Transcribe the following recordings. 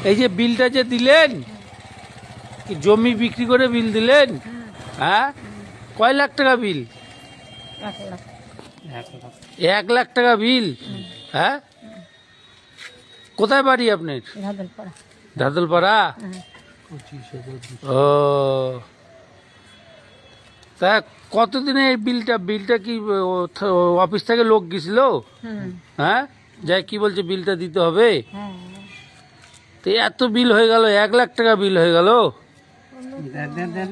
এই যে বিলটা যে দিলেন, কি জমি বিক্রি করে বিল দিলেন? হ্যাঁ, কয় লাখ টাকা বিল? 1 লাখ। 1 লাখ টাকা বিল? হ্যাঁ, কোথায় বাড়ি আপনার? রাদলপাড়া। ধাদলপাড়া? ও, তা কতদিনে এই বিলটা কি অফিস থেকে লোক গেছিল? হ্যাঁ, যাই কি বলছে বিলটা দিতে হবে? হ্যাঁ, তো এত বিল হয়ে গেল, 1 লাখ টাকা বিল হয়ে গেল।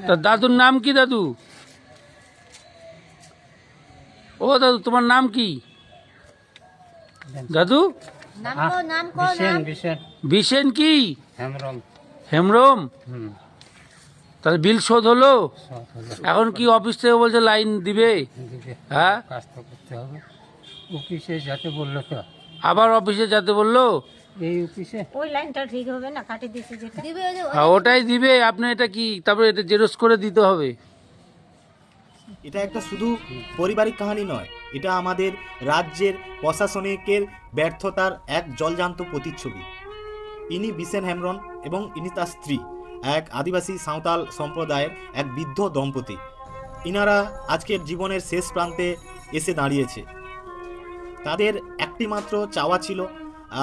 তা দাদুর নাম কি দাদু? ও দাদু, তোমার নাম কি দাদু? বিশেন কি? হেমরম। তাহলে বিল শোধ হলো? এখন কি অফিস থেকে বলছে লাইন দিবে? হ্যাঁ, অফিসে যেতে বললো তো, আবার অফিসে যেতে বললো? এই অফিসে ওই লাইনটা ঠিক হবে না, কাটে দিয়েছে যেটা দিবে। হ্যাঁ, ওটাই দিবে। আপনি এটা কি তারপরে এটা জেরক্স করে দিতে হবে? এটা একটা শুধু পারিবারিক কাহিনী নয়, এটা আমাদের রাজ্যের প্রশাসনিকের ব্যর্থতার এক জলজান্ত প্রতিচ্ছবি। ইনি বিশেন হেমব্রম এবং ইনি তার স্ত্রী, এক আদিবাসী সাঁওতাল সম্প্রদায়ের এক বৃদ্ধ দম্পতি। ইনারা আজকের জীবনের শেষ প্রান্তে এসে দাঁড়িয়েছে। তাদের একটি মাত্র চাওয়া ছিল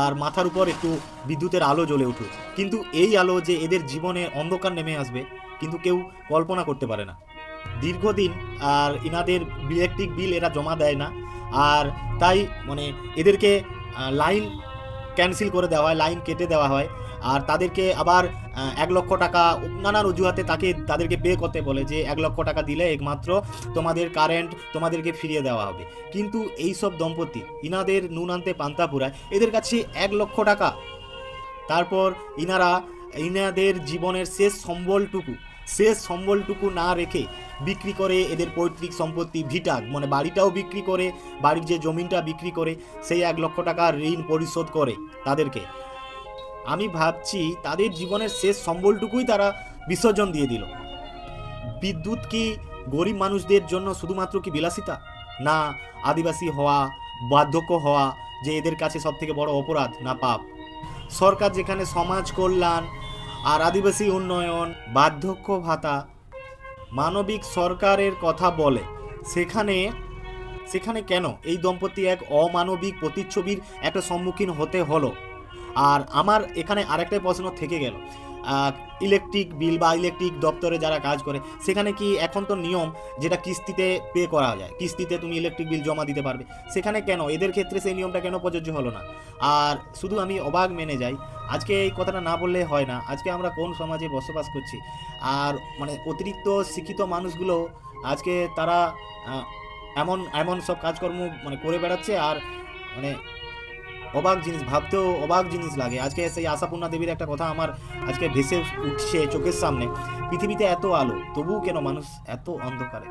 আর মাথার উপর একটু বিদ্যুতের আলো জ্বলে উঠুক, কিন্তু এই আলো যে এদের জীবনে অন্ধকার নেমে আসবে কিন্তু কেউ কল্পনা করতে পারে না। দীর্ঘদিন আর ইনাদের ইলেকট্রিক বিল এরা জমা দেয় না, আর তাই মানে এদেরকে লাইন ক্যান্সেল করে দেওয়া হয়, লাইন কেটে দেওয়া হয়, আর তাদেরকে আবার 1 লক্ষ টাকা নানান অজুহাতে তাদেরকে পে করতে বলে যে 1 লক্ষ টাকা দিলে একমাত্র তোমাদের কারেন্ট তোমাদেরকে ফিরিয়ে দেওয়া হবে। কিন্তু এই সব দম্পতি ইনাদের নুন আনতে পান্তা পুরায়, এদের কাছে 1 লক্ষ টাকা। তারপর ইনাদের জীবনের শেষ সম্বলটুকু না রেখে বিক্রি করে এদের পৈতৃক সম্পত্তি ভিটা মানে বাড়িটাও বিক্রি করে, বাড়ির যে জমিনটা বিক্রি করে সেই 1 লক্ষ টাকা ঋণ পরিশোধ করে তাদেরকে। আমি ভাবছি তাদের জীবনের শেষ সম্বলটুকুই তারা বিসর্জন দিয়ে দিল। বিদ্যুৎ কি গরিব মানুষদের জন্য শুধুমাত্র কি বিলাসিতা? না আদিবাসী হওয়া, বার্ধক্য হওয়া যে এদের কাছে সবথেকে বড় অপরাধ না পাপ? সরকার যেখানে সমাজ কল্যাণ আর আদিবাসী উন্নয়ন, বার্ধক্য ভাতা, মানবিক সরকারের কথা বলে, সেখানে কেন এই দম্পতি এক অমানবিক প্রতিচ্ছবির একটা সম্মুখীন হতে হলো? আর আমার এখানে আরেকটাই প্রশ্ন থেকে গেল, ইলেকট্রিক বিল বা ইলেকট্রিক দপ্তরে যারা কাজ করে সেখানে কি এখন তো নিয়ম যেটা কিস্তিতে পে করা যায়, কিস্তিতে তুমি ইলেকট্রিক বিল জমা দিতে পারবে, সেখানে কেন এদের ক্ষেত্রে সেই নিয়মটা কেন প্রযোজ্য হলো না? আর শুধু আমি অবাক মেনে যাই, আজকে এই কথাটা না বললে হয় না, আজকে আমরা কোন সমাজে বসবাস করছি? আর মানে অতিরিক্ত শিক্ষিত মানুষগুলো আজকে তারা এমন এমন সব কাজকর্ম মানে করে বেড়াচ্ছে, আর মানে অবাক জিনিস, ভাবতেও অবাক জিনিস লাগে। আজকে সেই আশাপূর্ণা দেবীর একটা কথা আমার আজকে ভেসে উঠছে চোখের সামনে, পৃথিবীতে এত আলো তবুও কেন মানুষ এত অন্ধকারে?